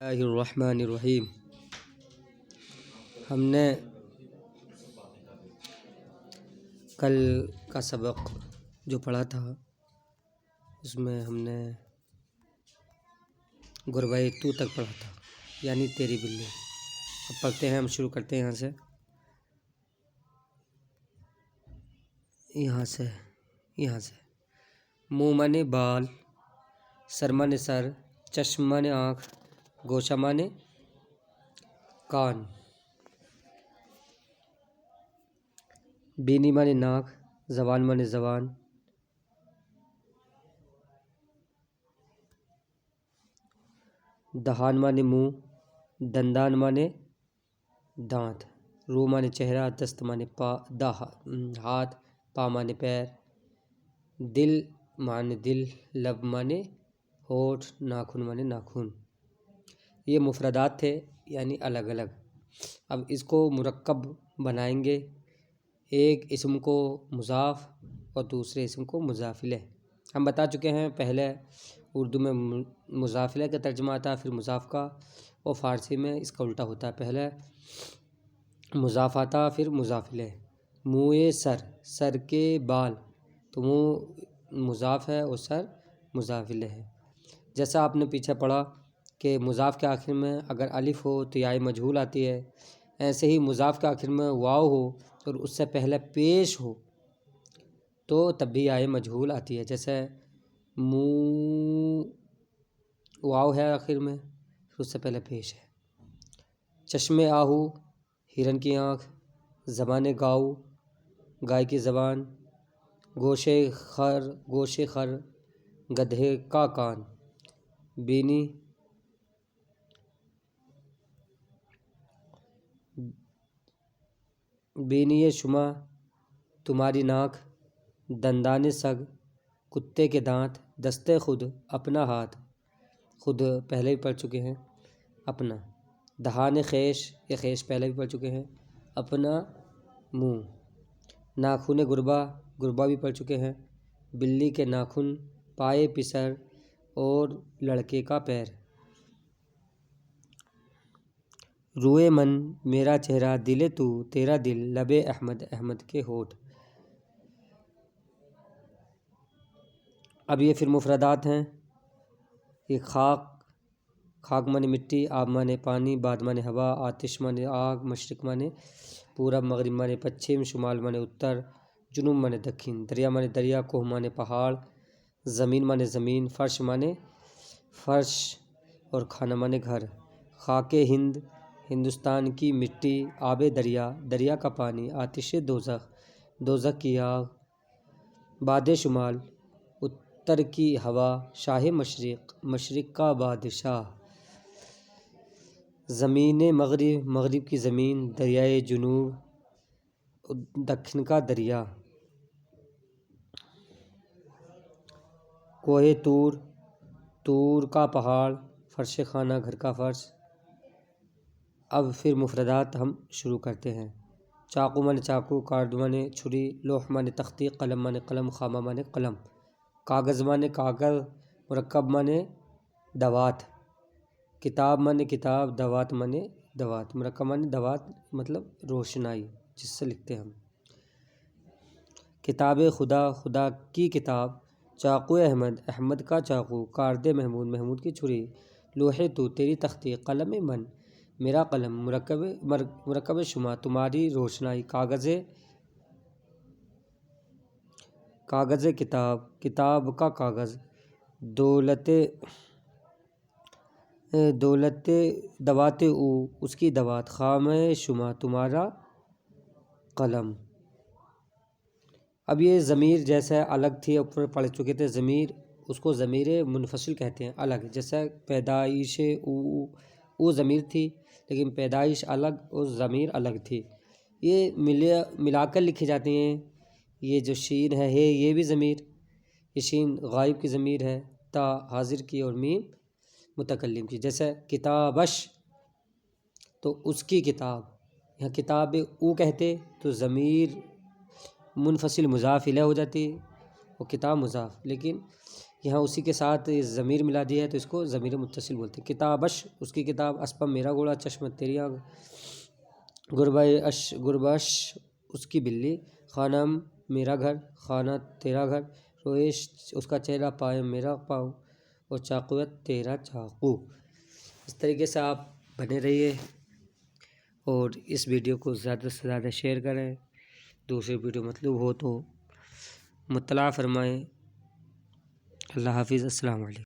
اللہ الرحمن الرحیم۔ ہم نے کل کا سبق جو پڑھا تھا اس میں ہم نے غربۂ تو تک پڑھا تھا، یعنی تیری بلی۔ اب پڑھتے ہیں، ہم شروع کرتے ہیں یہاں سے منہ مانے بال، سر مانے سر، چشم مانے آنکھ، گوشہ مانے کان، بینی مانے ناک، زبان مانے زبان، دہان مانے منہ، دندان مانے دانت، رو مانے چہرہ، دست مانے ہاتھ، پا مانے پیر، دل مانے دل، لب مانے ہونٹ، ناخن مانے ناخن۔ یہ مفردات تھے، یعنی الگ الگ۔ اب اس کو مرکب بنائیں گے، ایک اسم کو مضاف اور دوسرے اسم کو مضاف الیہ۔ ہم بتا چکے ہیں پہلے اردو میں مضاف الیہ کا ترجمہ آتا ہے، پھر مضاف کا، اور فارسی میں اس کا الٹا ہوتا ہے، پہلے مضاف آتا پھر مضاف الیہ۔ منہ سر، سر کے بال، تو منہ مضاف ہے اور سر مضاف الیہ ہے۔ جیسا آپ نے پیچھے پڑھا کہ مضاف کے آخر میں اگر الف ہو تو یا مجہول آتی ہے، ایسے ہی مضاف کے آخر میں واو ہو اور اس سے پہلے پیش ہو تو تب بھی یا مجہول آتی ہے۔ جیسے منہ واو ہے آخر میں، پھر اس سے پہلے پیش ہے۔ چشم آہو، ہرن کی آنکھ، زبان گاؤ، گائے کی زبان، گوشے خر، گدھے کا کان، بینی شما، تمہاری ناک، دندان سگ، کتے کے دانت، دستے خود، اپنا ہاتھ، خود پہلے بھی پڑھ چکے ہیں، اپنا، دہان خیش، یہ خیش پہلے بھی پڑھ چکے ہیں، اپنا منہ، ناخن گربا بھی پڑھ چکے ہیں، بلی کے ناخن، پائے پسر اور لڑکے کا پیر، روئے من، میرا چہرہ، دل تو، تیرا دل، لب احمد، احمد کے ہونٹ۔ اب یہ پھر مفردات ہیں، یہ خاک مانے مٹی، آب مانے پانی، باد مانے ہوا، آتش مانے آگ، مشرق مانے پورب، مغرب مانے پچھم، شمال مانے اتر، جنوب مانے دکھن، دریا مانے دریا، کوہ مانے پہاڑ، زمین مانے زمین، فرش مانے فرش اور کھانا مانے گھر، خاک ہند، ہندوستان کی مٹی، آب دریا، دریا کا پانی، آتش دوزخ، دوزخ کی آگ، باد شمال، اتر کی ہوا، شاہ مشرق، مشرق کا بادشاہ، زمین مغرب، مغرب کی زمین، دریائے جنوب، دکن کا دریا، کوہ طور، طور کا پہاڑ، فرش خانہ، گھر کا فرش۔ اب پھر مفردات ہم شروع کرتے ہیں۔ چاقو مانے چاقو، کارد مانے چھری، لوح مانے تختی، قلم مانے قلم، خامہ مانے قلم، کاغذ مانے کاغذ، مرکب مانے دوات، کتاب مانے کتاب، دوات مانے دوات، مرکب مانے دوات مطلب روشنائی جس سے لکھتے ہیں ہم۔ کتاب خدا، خدا کی کتاب، چاقو احمد، احمد کا چاقو، کارد محمود، محمود کی چھری، لوح تو، تیری تختی، قلم من، میرا قلم، مرکب شما، تمہاری روشنائی، کاغذ کتاب، کتاب کا کاغذ، دولت دوات او، اس کی دوات، خام شما، تمہارا قلم۔ اب یہ ضمیر جیسے الگ تھی، اوپر پڑھ چکے تھے، ضمیر اس کو ضمیر منفصل کہتے ہیں، الگ، جیسے پیدائش او ضمیر تھی، لیکن پیدائش الگ اور ضمیر الگ تھی، یہ ملا کر لکھی جاتی ہیں۔ یہ جو شین ہے یہ بھی ضمیر، یہ شین غائب کی ضمیر ہے، تا حاضر کی اور میم متکلم کی، جیسے کتابش تو اس کی کتاب، یہاں کتاب او کہتے تو ضمیر منفصل مضاف الیہ ہو جاتی اور کتاب مضاف، لیکن یہاں اسی کے ساتھ ضمیر ملا دیا ہے تو اس کو ضمیر متصل بولتے ہیں۔ کتابش اس کی کتاب، اسپم میرا گھوڑا، چشمت تیری آنکھ، گربش اس کی بلی، خانم میرا گھر، خانہ تیرا گھر، رویش اس کا چہرہ، پائم میرا پاؤں، اور چاقویت تیرا چاقو۔ اس طریقے سے آپ بنے رہیے اور اس ویڈیو کو زیادہ سے زیادہ شیئر کریں، دوسری ویڈیو مطلوب ہو تو مطلع فرمائیں۔ اللہ حافظ، السلام علیکم۔